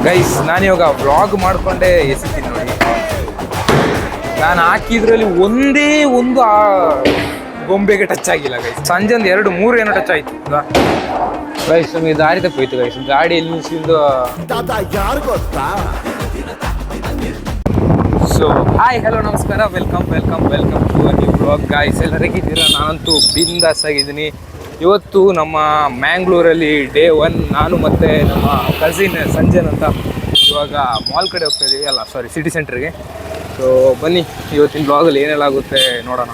Guys ನಾನಿವಾಗ vlog ಮಾಡಿಕೊಂಡೇ ಎಸಿತೀನಿ ನೋಡಿ. ನಾನು ಹಾಕಿದ್ರಲ್ಲಿ ಒಂದೇ ಒಂದು ಆ ಗೊಂಬೆಗೆ ಟಚ್ ಆಗಿಲ್ಲ ಗೈಸ್. ಸಂಜೆ ಒಂದು 2-3 ಏನೋ ಟಚ್ ಆಯ್ತು ಗೈಸ್. ನಮಗೆ ದಾರಿ ತಪ್ಪೋಯ್ತು ಗೈಸ್. ಗಾಡಿ ಎಲ್ಲಿ ನಿಲ್ಸಿದ್ದು ಯಾರು ಗೊತ್ತಾ? ಸೊ ಹಾಯ್ ಹಲೋ ನಮಸ್ಕಾರ, welcome to new vlog guys. ಎಲ್ಲ ಹೇಗಿದ್ದೀರಾ? ನಾನಂತೂ ಬಿಂದಾಸ್ ಆಗಿದ್ದೀನಿ. ಇವತ್ತು ನಮ್ಮ ಮ್ಯಾಂಗ್ಳೂರಲ್ಲಿ ಡೇ 1. ನಾನು ಮತ್ತು ನಮ್ಮ ಕಸಿನ್ ಸಂಜಯ್ ಅಂತ ಇವಾಗ ಮಾಲ್ ಕಡೆ ಹೋಗ್ತಾ ಇದ್ದೀವಿ. ಅಲ್ಲ ಸಾರಿ, ಸಿಟಿ ಸೆಂಟ್ರಿಗೆ. ಸೊ ಬನ್ನಿ, ಇವತ್ತಿನ ಬ್ಲಾಗಲ್ಲಿ ಏನೆಲ್ಲ ಆಗುತ್ತೆ ನೋಡೋಣ.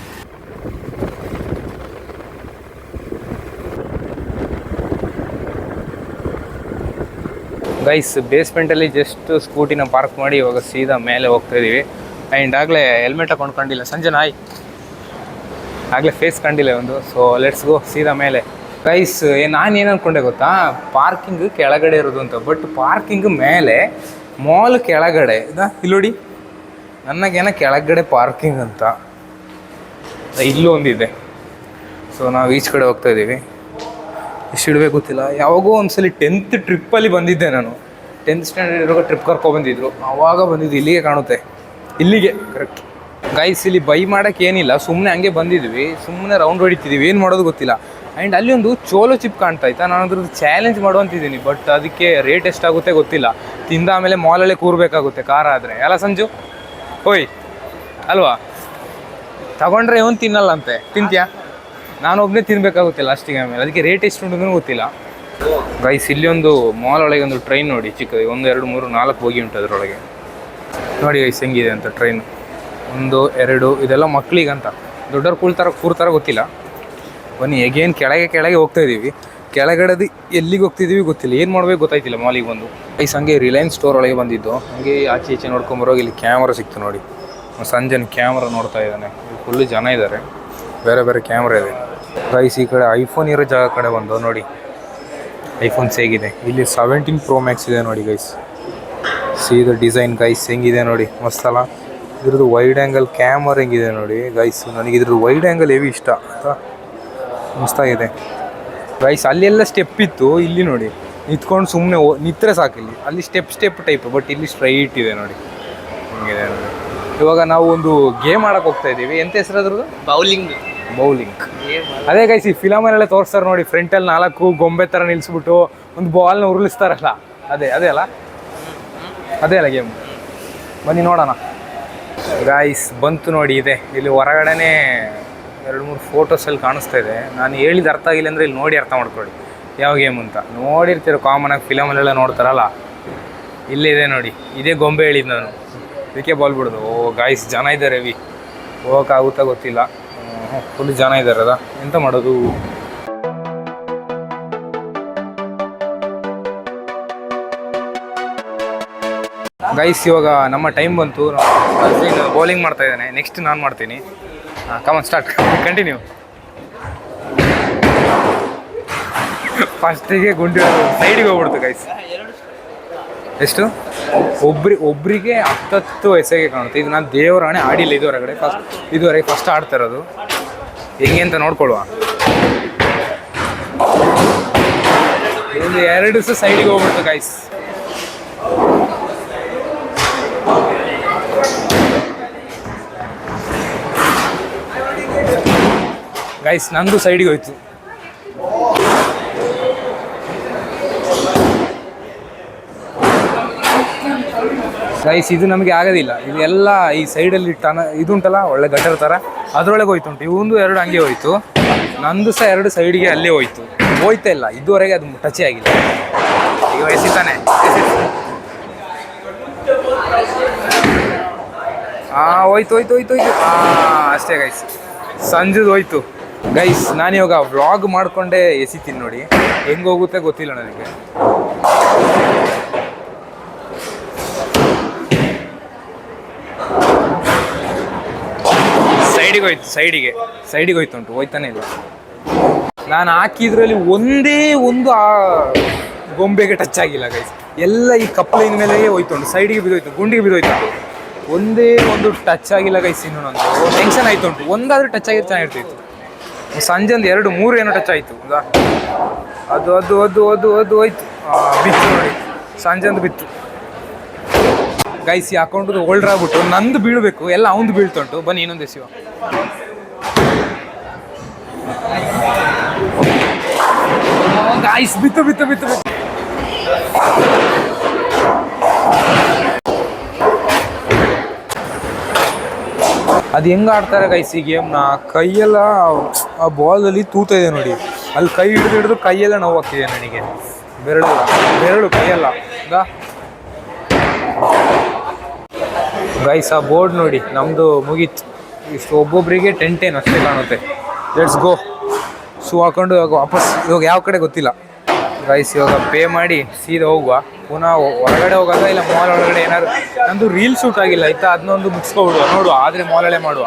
ಗೈಸ್ ಬೇಸ್ಮೆಂಟಲ್ಲಿ ಜಸ್ಟ್ ಸ್ಕೂಟಿನ ಪಾರ್ಕ್ ಮಾಡಿ ಇವಾಗ ಸೀದಾ ಮೇಲೆ ಹೋಗ್ತಾ ಇದ್ದೀವಿ. ಆ್ಯಂಡ್ ಆಗಲೇ ಹೆಲ್ಮೆಟ್ ಹಾಕೊಂಡಿಲ್ಲ ಸಂಜೆ ಆಗಲೇ ಫೇಸ್ ಕಂಡಿಲ್ಲ ಒಂದು. ಸೊ ಲೆಟ್ಸ್ ಗೋ ಸೀದಾ ಮೇಲೆ. ಗೈಸ್ ನಾನು ಏನು ಅಂದ್ಕೊಂಡೆ ಗೊತ್ತಾ, ಪಾರ್ಕಿಂಗ್ ಕೆಳಗಡೆ ಇರೋದು ಅಂತ. ಬಟ್ ಪಾರ್ಕಿಂಗ್ ಮೇಲೆ, ಮಾಲ್ ಕೆಳಗಡೆ ಇಲ್ಲೋಡಿ, ನನಗೇನೋ ಕೆಳಗಡೆ ಪಾರ್ಕಿಂಗ್ ಅಂತ ಇಲ್ಲೂ ಒಂದಿದೆ. ಸೊ ನಾವು ಈಚ್ ಕಡೆ ಹೋಗ್ತಾ ಇದ್ದೀವಿ. ಎಷ್ಟು ಇಡಬೇಕು ಗೊತ್ತಿಲ್ಲ. ಯಾವಾಗೋ ಒಂದ್ಸಲಿ 10th ಟ್ರಿಪ್ಪಲ್ಲಿ ಬಂದಿದ್ದೆ ನಾನು. 10th ಸ್ಟ್ಯಾಂಡರ್ಡ್ ಇರೋ ಟ್ರಿಪ್ ಕರ್ಕೊಬಂದಿದ್ರು, ಆವಾಗ ಬಂದಿದ್ದು. ಇಲ್ಲಿಗೆ ಕಾಣುತ್ತೆ, ಇಲ್ಲಿಗೆ ಕರೆಕ್ಟ್. ಗೈಸ್ ಇಲ್ಲಿ ಬೈ ಮಾಡೋಕ್ಕೆ ಏನಿಲ್ಲ, ಸುಮ್ಮನೆ ಹಂಗೆ ಬಂದಿದ್ವಿ, ಸುಮ್ಮನೆ ರೌಂಡ್ ಹೊಡಿತಿದ್ದೀವಿ. ಏನು ಮಾಡೋದು ಗೊತ್ತಿಲ್ಲ. ಆ್ಯಂಡ್ ಅಲ್ಲಿ ಒಂದು ಚೋಲೋ ಚಿಪ್ ಕಾಣ್ತಾ ಇತ್ತಾ. ನಾನು ಅದ್ರದ್ದು ಚಾಲೆಂಜ್ ಮಾಡುವಂತಿದ್ದೀನಿ. ಬಟ್ ಅದಕ್ಕೆ ರೇಟ್ ಎಷ್ಟಾಗುತ್ತೆ ಗೊತ್ತಿಲ್ಲ. ತಿಂದ ಆಮೇಲೆ ಮಾಲಲ್ಲೇ ಕೂರಬೇಕಾಗುತ್ತೆ ಕಾರ್ ಆದರೆ. ಅಲ್ಲ ಸಂಜು? ಓಯ್ ಅಲ್ವಾ? ತಗೊಂಡ್ರೆ ಇವನು ತಿನ್ನಲ್ಲ ಅಂತೆ. ತಿಂತೀಯಾ? ನಾನು ಒಬ್ಬನೇ ತಿನ್ನಬೇಕಾಗುತ್ತೆ ಲಾಸ್ಟಿಗೆ. ಆಮೇಲೆ ಅದಕ್ಕೆ ರೇಟ್ ಎಷ್ಟು ಉಂಟು ಗೊತ್ತಿಲ್ಲ. ಗೈಸ್ ಇಲ್ಲಿ ಒಂದು ಮಾಲ್ ಒಳಗೆ ಒಂದು ಟ್ರೈನ್ ನೋಡಿ, ಚಿಕ್ಕದು. 1 2 3 4 ಹೋಗಿ ಉಂಟು ಅದರೊಳಗೆ. ನೋಡಿ ಗೈಸ್ ಹೆಂಗಿದೆ ಅಂತ ಟ್ರೈನು. 1 2 ಇದೆಲ್ಲ ಮಕ್ಕಳಿಗಂತ. ದೊಡ್ಡವ್ರು ಕೂರ್ತಾರ ಗೊತ್ತಿಲ್ಲ. ಬನ್ನಿ ಹೇಗೇನು ಕೆಳಗೆ ಹೋಗ್ತಾ ಇದ್ದೀವಿ. ಕೆಳಗಡೆದು ಎಲ್ಲಿಗೆ ಹೋಗ್ತಿದ್ದೀವಿ ಗೊತ್ತಿಲ್ಲ, ಏನು ಮಾಡ್ಬೇಕು ಗೊತ್ತಾಯ್ತಿಲ್ಲ. ಮಾಲಿಗೆ ಬಂದು ಗೈಸ್ ಹಂಗೆ ರಿಲಯನ್ಸ್ ಸ್ಟೋರ್ ಒಳಗೆ ಬಂದಿದ್ದು. ಹಂಗೆ ಆಚೆ ಈಚೆ ನೋಡ್ಕೊಂಬರೋಗಿ ಇಲ್ಲಿ ಕ್ಯಾಮ್ರಾ ಸಿಕ್ತು ನೋಡಿ. ಸಂಜೆ ಕ್ಯಾಮ್ರಾ ನೋಡ್ತಾ ಇದ್ದಾನೆ. ಫುಲ್ಲು ಜನ ಇದ್ದಾರೆ, ಬೇರೆ ಬೇರೆ ಕ್ಯಾಮ್ರಾ ಇದೆ. ಗೈಸ್ ಈ ಕಡೆ ಐಫೋನ್ ಇರೋ ಜಾಗ ಕಡೆ ಬಂದು ನೋಡಿ, ಐಫೋನ್ಸ್ ಹೇಗಿದೆ. ಇಲ್ಲಿ 17 Pro Max ಇದೆ ನೋಡಿ ಗೈಸ್. ಸೀದಾ ಡಿಸೈನ್ ಗೈಸ್ ಹೆಂಗಿದೆ ನೋಡಿ, ಮಸ್ತಲ್ಲ. ಇದ್ರದ್ದು ವೈಡ್ ಆ್ಯಂಗಲ್ ಕ್ಯಾಮರಾ ಹೆಂಗಿದೆ ನೋಡಿ ಗೈಸ್. ನನಗೆ ಇದ್ರದ್ದು ವೈಡ್ ಆ್ಯಂಗಲ್ ಹೆವಿ ಇಷ್ಟ ಆಯಿತಾ, ಮಸ್ತಾಗಿದೆ ಗೈಸ್. ಅಲ್ಲೆಲ್ಲ ಸ್ಟೆಪ್ ಇತ್ತು, ಇಲ್ಲಿ ನೋಡಿ ನಿಂತ್ಕೊಂಡು ಸುಮ್ಮನೆ ನಿಂತರೆ ಸಾಕಿಲ್ಲಿ. ಅಲ್ಲಿ ಸ್ಟೆಪ್ ಟೈಪ್, ಬಟ್ ಇಲ್ಲಿ ಸ್ಟ್ರೈಟ್ ಇದೆ ನೋಡಿ, ಹಿಂಗಿದೆ ನೋಡಿ. ಇವಾಗ ನಾವು ಒಂದು ಗೇಮ್ ಆಡೋಕೆ ಹೋಗ್ತಾ ಇದ್ದೀವಿ. ಎಂತ ಹೆಸರು ಅದ್ರದ್ದು? ಬೌಲಿಂಗ್. ಅದೇ ಗೈಸ್ ಈ ಫಿಲಮಲ್ಲೆಲ್ಲ ತೋರಿಸ್ತಾರೆ ನೋಡಿ, ಫ್ರಂಟಲ್ಲಿ 4 ಗೊಂಬೆ ಥರ ನಿಲ್ಲಿಸ್ಬಿಟ್ಟು ಒಂದು ಬಾಲ್ನ ಉರುಳಿಸ್ತಾರಲ್ಲ, ಅದೇ ಅಲ್ಲ ಗೇಮ್. ಬನ್ನಿ ನೋಡೋಣ. ಗೈಸ್ ಬಂತು ನೋಡಿ, ಇದೆ ಇಲ್ಲಿ ಹೊರಗಡೆನೇ 2-3 ಫೋಟೋಸಲ್ಲಿ ಕಾಣಿಸ್ತಾ ಇದೆ. ನಾನು ಹೇಳಿದ ಅರ್ಥ ಆಗಿಲ್ಲ ಅಂದರೆ ಇಲ್ಲಿ ನೋಡಿ ಅರ್ಥ ಮಾಡ್ಕೊಳ್ಳಿ ಯಾವ ಗೇಮ್ ಅಂತ. ನೋಡಿರ್ತೀರ ಕಾಮನಾಗಿ ಫಿಲಮಲ್ಲೆಲ್ಲ ನೋಡ್ತಾರಲ್ಲ, ಇಲ್ಲಿದೆ ನೋಡಿ. ಇದೇ ಗೊಂಬೆ ಹೇಳಿದ್ದು ನಾನು, ಇದಕ್ಕೆ ಬಾಲ್ ಬಿಡೋದು. ಓ ಗೈಸ್ ಜನ ಇದ್ದಾರೆ ಹೆವಿ, ಹೋಗೋಕ್ಕಾಗುತ್ತಾ ಗೊತ್ತಿಲ್ಲ. ಫುಲ್ ಜನ ಇದ್ದಾರೆ. ಎಂತ ಮಾಡೋದು? ಗೈಸ್ ಇವಾಗ ನಮ್ಮ ಟೈಮ್ ಬಂತು. ಬೌಲಿಂಗ್ ಮಾಡ್ತಾ ಇದ್ದಾನೆ, ನೆಕ್ಸ್ಟ್ ನಾನು ಮಾಡ್ತೀನಿ. ಕಮಾನ್ ಸ್ಟಾರ್ಟ್, ಕಂಟಿನ್ಯೂ. ಫಸ್ಟಿಗೆ ಗುಂಡಿ ಸೈಡಿಗೆ ಹೋಗ್ಬಿಡ್ತು ಗೈಸ್. ಎಷ್ಟು? ಒಬ್ಬರಿಗೆ 10 ವಯಸ್ಸಿಗೆ ಕಾಣುತ್ತೆ. ಇದು ನಾನು ದೇವರಾಣೆ ಆಡಿಲ್ಲ ಇದುವರೆಗೆ ಫಸ್ಟ್ ಆಡ್ತಾ ಇರೋದು. ಹೆಂಗೆ ಅಂತ ನೋಡ್ಕೊಳ್ಳುವ. ಒಂದು 2 ದಿವಸ ಸೈಡಿಗೆ ಹೋಗ್ಬಿಡ್ತು ಗೈಸ್. ಗೈಸ್ ನಂದು ಸೈಡಿಗೆ ಹೋಯ್ತು. ಗೈಸ್ ಇದು ನಮಗೆ ಆಗೋದಿಲ್ಲ. ಇದೆಲ್ಲ ಈ ಸೈಡಲ್ಲಿ ಇದುಂಟಲ್ಲ ಒಳ್ಳೆ ಗಟರ್ ಥರ, ಅದರೊಳಗೆ ಹೋಯ್ತುಂಟು. ಇವಂದು 2 ಹಂಗೆ ಹೋಯ್ತು, ನಂದು ಸಹ 2 ಸೈಡಿಗೆ ಅಲ್ಲೇ ಹೋಯ್ತಾ ಇಲ್ಲ. ಇದುವರೆಗೆ ಅದು ಟಚೇ ಆಗಿಲ್ಲ. ಈಗ ಎಸಿತಾನೆ. ಹೋಯ್ತು. ಅಷ್ಟೇ ಗೈಸ್, ಸಂಜೆದು ಹೋಯ್ತು. ಗೈಸ್ ನಾನಿವಾಗ ವ್ಲಾಗ್ ಮಾಡಿಕೊಂಡೇ ಎಸಿತೀನಿ ನೋಡಿ. ಹೆಂಗೆ ಹೋಗುತ್ತೆ ಗೊತ್ತಿಲ್ಲ ನನಗೆ. ಸೈಡಿಗೆ ಹೋಯ್ತುಂಟು, ಹೋಯ್ತಾನೆ ಇಲ್ಲ. ನಾನು ಹಾಕಿದ್ರಲ್ಲಿ ಒಂದೇ ಒಂದು ಆ ಗೊಂಬೆಗೆ ಟಚ್ ಆಗಿಲ್ಲ ಗೈಸ್. ಎಲ್ಲ ಈ ಕಪ್ಲಿನ ಮೇಲೆ ಹೋಯ್ತುಂಟು, ಸೈಡಿಗೆ ಬಿದ್ದೋಯ್ತು, ಗುಂಡಿಗೆ ಬಿದ್ದೋಯ್ತು. ಒಂದೇ ಒಂದು ಟಚ್ ಆಗಿಲ್ಲ ಗೈಸ್. ಇನ್ನೂ ನಂದು ಟೆನ್ಷನ್ ಆಯ್ತುಂಟು. ಒಂದಾದ್ರೂ ಟಚ್ ಆಗಿದ್ರೆ ಚೆನ್ನಾಗಿರ್ತಿತ್ತು. ಸಂಜೆ ಒಂದು 2-3 ಏನೋ ಟಚ್ ಆಯಿತು. ಅದು ಹೋಯ್ತು. ಬಿತ್ತು ನೋಡಿ, ಸಂಜೆ ಒಂದು ಬಿತ್ತು. ಗೈಸ್ ಈ ಅಕೌಂಟ್ ಹೋಲ್ಡರ್ ಆಗ್ಬಿಟ್ಟು ನಂದು ಬೀಳ್ಬೇಕು, ಎಲ್ಲ ಅವಂದು ಬೀಳ್ತುಂಟು. ಬನ್ನಿ ಇನ್ನೊಂದು ಎಸಿವ. ಗೈಸ್ ಬಿತ್ತು ಬಿತ್ತು ಬಿತ್ತು ಬಿತ್ತು. ಅದು ಹೆಂಗೆ ಆಡ್ತಾರೆ ಗೈಸ್ ಈ ಗೇಮ್ನ, ಕೈಯೆಲ್ಲ ಆ ಬಾಲಲ್ಲಿ ತೂತ ಇದೆ ನೋಡಿ, ಅಲ್ಲಿ ಕೈ ಹಿಡಿದು ಕೈಯೆಲ್ಲ ನೋವಾಗ್ತಿದೆ ನನಗೆ. ಬೆರಳು ಕೈಯೆಲ್ಲ ಗೈಸ್. ಆ ಬೋರ್ಡ್ ನೋಡಿ, ನಮ್ಮದು ಮುಗೀತು. ಇಷ್ಟು ಒಬ್ಬೊಬ್ಬರಿಗೆ 10 ಅಷ್ಟೇ ಕಾಣುತ್ತೆ. Let's go. ಶೂ ಹಾಕೊಂಡು ಇವಾಗ ಯಾವ ಕಡೆ ಗೊತ್ತಿಲ್ಲ ಗೈಸ್. ಇವಾಗ ಪೇ ಮಾಡಿ ಸೀದಾ ಹೋಗುವ. ಪುನಃ ಹೊರಗಡೆ ಹೋಗಾಗ ಇಲ್ಲ ಮಾಲ್ ಒಳಗಡೆ ಏನಾದ್ರು. ನಂದು ರೀಲ್ ಶೂಟ್ ಆಗಿಲ್ಲ ಆಯ್ತಾ, ಅದನ್ನೊಂದು ಮುಗಿಸ್ಕೊಬಿಡುವ ನೋಡುವ, ಆದರೆ ಮಾಲಲ್ಲೇ ಮಾಡುವ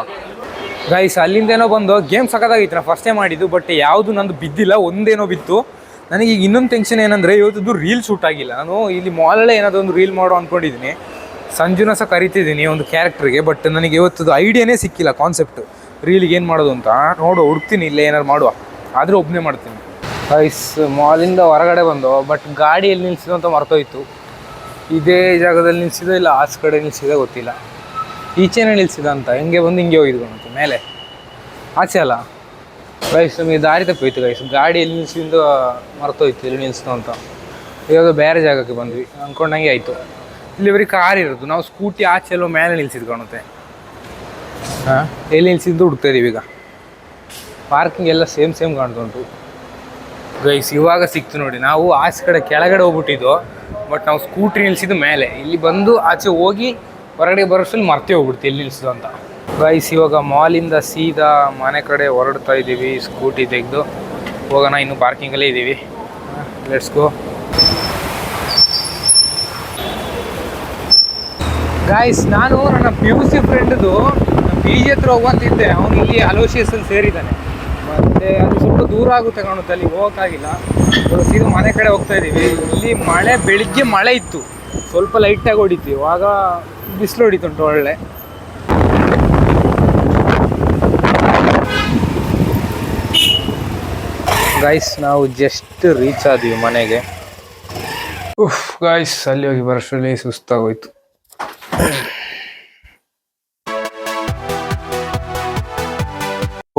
ಗೈಸ್. ಅಲ್ಲಿಂದೇನೋ ಬಂದು ಗೇಮ್ ಸಖತ್ತಾಗಿತ್ತು, ನಾನು ಫಸ್ಟೇ ಮಾಡಿದ್ದು. ಬಟ್ ಯಾವುದು ನಂದು ಬಿದ್ದಿಲ್ಲ, ಒಂದೇನೋ ಬಿತ್ತು. ನನಗೆ ಈಗ ಇನ್ನೊಂದು ಟೆನ್ಷನ್ ಏನಂದರೆ, ಇವತ್ತದ್ದು ರೀಲ್ ಶೂಟ್ ಆಗಿಲ್ಲ. ನಾನು ಇಲ್ಲಿ ಮಾಲಲ್ಲೇ ಏನಾದರೂ ಒಂದು ರೀಲ್ ಮಾಡೋ ಅಂದ್ಕೊಂಡಿದ್ದೀನಿ. ಸಂಜುನ ಸಹ ಕರಿತಿದ್ದೀನಿ ಒಂದು ಕ್ಯಾರೆಕ್ಟ್ರಿಗೆ. ಬಟ್ ನನಗೆ ಇವತ್ತದು ಐಡಿಯಾನೇ ಸಿಕ್ಕಿಲ್ಲ, ಕಾನ್ಸೆಪ್ಟ್ ರೀಲಿಗೆ ಏನು ಮಾಡೋದು ಅಂತ. ಹುಡುಕ್ತೀನಿ ಇಲ್ಲೇ ಏನಾದ್ರು ಮಾಡುವ, ಆದರೆ ಒಬ್ಬನೇ ಮಾಡ್ತೀನಿ ಗೈಸ್. ಮಾಲಿಂದ ಹೊರಗಡೆ ಬಂದು, ಬಟ್ ಗಾಡಿ ಎಲ್ಲಿ ನಿಲ್ಸಿದೋ ಅಂತ ಮರ್ತೋಯ್ತು. ಇದೇ ಜಾಗದಲ್ಲಿ ನಿಲ್ಸಿದೋ ಇಲ್ಲ ಆಚೆ ಕಡೆ ನಿಲ್ಸಿದೋ ಗೊತ್ತಿಲ್ಲ. ಈಚೆನೇ ನಿಲ್ಸಿದ ಅಂತ ಹೆಂಗೆ ಬಂದು ಹಿಂಗೆ ಹೋಗಿದ್ಕೊಂತ ಮೇಲೆ ಆಚೆ ಅಲ್ಲ ಗೈಸ್. ನಮಗೆ ದಾರಿ ತಪ್ಪೋಯ್ತು ಗೈಸ್, ಗಾಡಿ ಎಲ್ಲಿ ನಿಲ್ಸಿದ್ದು ಮರ್ತೋಯ್ತು ಎಲ್ಲಿ ನಿಲ್ಸಿದೋ ಅಂತ. ಇವಾಗ ಬೇರೆ ಜಾಗಕ್ಕೆ ಬಂದ್ವಿ ಅಂದ್ಕೊಂಡಂಗೆ ಆಯಿತು. ಇಲ್ಲಿ ಬರೀ ಕಾರ್ ಇರೋದು, ನಾವು ಸ್ಕೂಟಿ ಆಚೆ ಎಲ್ಲೋ ಮೇಲೆ ನಿಲ್ಸಿದ್ದು ಕಾಣುತ್ತೆ. ಹಾಂ, ಎಲ್ಲಿ ನಿಲ್ಸಿದ್ದು ಹುಡ್ತಾ ಇದೀವಿ ಈಗ. ಪಾರ್ಕಿಂಗ್ ಎಲ್ಲ ಸೇಮ್ ಕಾಣ್ತುಂಟು ಗೈಸ್. ಇವಾಗ ಸಿಕ್ತು ನೋಡಿ, ನಾವು ಆಚೆ ಕಡೆ ಕೆಳಗಡೆ ಹೋಗ್ಬಿಟ್ಟಿದ್ದು. ಬಟ್ ನಾವು ಸ್ಕೂಟ್ರಿ ನಿಲ್ಸಿದ್ದು ಮೇಲೆ. ಇಲ್ಲಿ ಬಂದು ಆಚೆ ಹೋಗಿ ಹೊರಗಡೆ ಬರೋಷ್ಟಲ್ಲಿ ಮರ್ತೇ ಹೋಗ್ಬಿಡ್ತು ಎಲ್ಲಿ ನಿಲ್ಸಿದ್ದು ಅಂತ ಗೈಸ್. ಇವಾಗ ಮಾಲಿಂದ ಸೀದಾ ಮನೆ ಕಡೆ ಹೊರಡ್ತಾ ಇದ್ದೀವಿ. ಸ್ಕೂಟಿ ತೆಗೆದು ಹೋಗೋಣ, ಇನ್ನೂ ಪಾರ್ಕಿಂಗಲ್ಲೇ ಇದ್ದೀವಿ. Let's go guys. ನಾನು ನನ್ನ PUC ಫ್ರೆಂಡ್ದು PG ಹತ್ರ ಹೋಗುವಂತಿದ್ದೆ. ಅವನು ಇಲ್ಲಿ ಅಲೋಸಿಯಸಲ್ಲಿ ಸೇರಿದ್ದಾನೆ. ಮತ್ತು ಅದು ಸ್ವಲ್ಪ ದೂರ ಆಗುತ್ತೆ ಕಾಣುತ್ತೆ, ಅಲ್ಲಿ ಹೋಗೋಕ್ಕಾಗಿಲ್ಲ. ಸೀದಾ ಮನೆ ಕಡೆ ಹೋಗ್ತಾ ಇದ್ದೀವಿ. ಇಲ್ಲಿ ಮಳೆ, ಬೆಳಿಗ್ಗೆ ಮಳೆ ಇತ್ತು, ಸ್ವಲ್ಪ ಲೈಟಾಗಿ ಹೊಡಿತು. ಇವಾಗ ಬಿಸಿಲು ಹೊಡಿತುಂಟು ಒಳ್ಳೆ. ಗೈಸ್ ನಾವು ಜಸ್ಟ್ ರೀಚ್ ಆದ್ವಿ ಮನೆಗೆ. ಗೈಸ್ ಅಲ್ಲಿ ಹೋಗಿ ಬರೋಷ್ಟರಲ್ಲಿ ಸುಸ್ತಾಗೋಯ್ತು.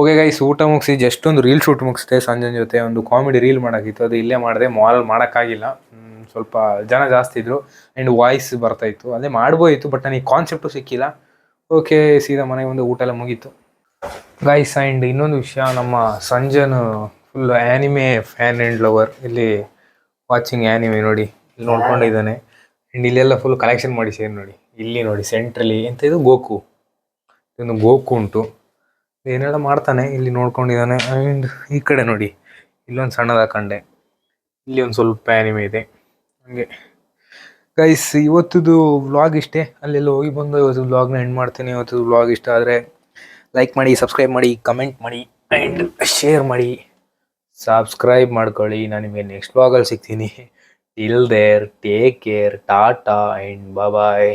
ಓಕೆ ಗೈಸ್, ಊಟ ಮುಗಿಸಿ ಜಸ್ಟ್ ಒಂದು ರೀಲ್ ಶೂಟ್ ಮುಗಿಸ್ದೆ ಸಂಜೆ ಜೊತೆ. ಒಂದು ಕಾಮಿಡಿ ರೀಲ್ ಮಾಡೋಕ್ಕಿತ್ತು, ಅದು ಇಲ್ಲೇ ಮಾಡಿದೆ. ಮಾಲಲ್ಲಿ ಮಾಡೋಕ್ಕಾಗಿಲ್ಲ, ಸ್ವಲ್ಪ ಜನ ಜಾಸ್ತಿ ಇದ್ದರು ಆ್ಯಂಡ್ ವಾಯ್ಸ್ ಬರ್ತಾಯಿತ್ತು. ಅದೇ ಮಾಡ್ಬೋಯಿತ್ತು, ಬಟ್ ನನಗೆ ಕಾನ್ಸೆಪ್ಟು ಸಿಕ್ಕಿಲ್ಲ. ಓಕೆ, ಸೀದಾ ಮನೆಗೆ ಒಂದು ಊಟ ಎಲ್ಲ ಮುಗೀತು ಗೈಸ್. ಆ್ಯಂಡ್ ಇನ್ನೊಂದು ವಿಷಯ, ನಮ್ಮ Sanjan full anime fan and lover. ಇಲ್ಲಿ ವಾಚಿಂಗ್ ಆ್ಯನಿಮೆ ನೋಡಿ, ಇಲ್ಲಿ ನೋಡ್ಕೊಂಡಿದ್ದಾನೆ. ಆ್ಯಂಡ್ ಇಲ್ಲೆಲ್ಲ ಫುಲ್ ಕಲೆಕ್ಷನ್ ಮಾಡಿ ಸೇರಿ ನೋಡಿ. ಇಲ್ಲಿ ನೋಡಿ ಸೆಂಟ್ರಲ್ಲಿ ಎಂತ ಇದು ಗೋಕು, ಇದೊಂದು ಗೋಕು ಉಂಟು, ಏನೆಲ್ಲ ಮಾಡ್ತಾನೆ ಇಲ್ಲಿ ನೋಡ್ಕೊಂಡಿದ್ದಾನೆ. ಆ್ಯಂಡ್ ಈ ಕಡೆ ನೋಡಿ, ಇಲ್ಲೊಂದು ಸಣ್ಣದು ಹಾಕೊಂಡೆ, ಇಲ್ಲಿ ಒಂದು ಸ್ವಲ್ಪ ಆ್ಯನಿಮೆ ಇದೆ ಹಂಗೆ ಗೈಸ್. ಇವತ್ತದು ವ್ಲಾಗ್ ಇಷ್ಟೇ. ಅಲ್ಲೆಲ್ಲ ಹೋಗಿ ಬಂದು ಇವತ್ತು ವ್ಲಾಗ್ನ ಎಂಡ್ ಮಾಡ್ತೀನಿ. ಇವತ್ತು ವ್ಲಾಗ್ ಇಷ್ಟ ಆದರೆ ಲೈಕ್ ಮಾಡಿ, ಸಬ್ಸ್ಕ್ರೈಬ್ ಮಾಡಿ, ಕಮೆಂಟ್ ಮಾಡಿ ಆ್ಯಂಡ್ ಶೇರ್ ಮಾಡಿ. ಸಬ್ಸ್ಕ್ರೈಬ್ ಮಾಡ್ಕೊಳ್ಳಿ. ನಾನು ನಿಮಗೆ ನೆಕ್ಸ್ಟ್ ವ್ಲಾಗಲ್ಲಿ ಸಿಗ್ತೀನಿ. ಟಿಲ್ ದೇರ್, ಟೇಕ್ ಕೇರ್, ಟಾಟಾ ಆ್ಯಂಡ್ ಬಾಯ್.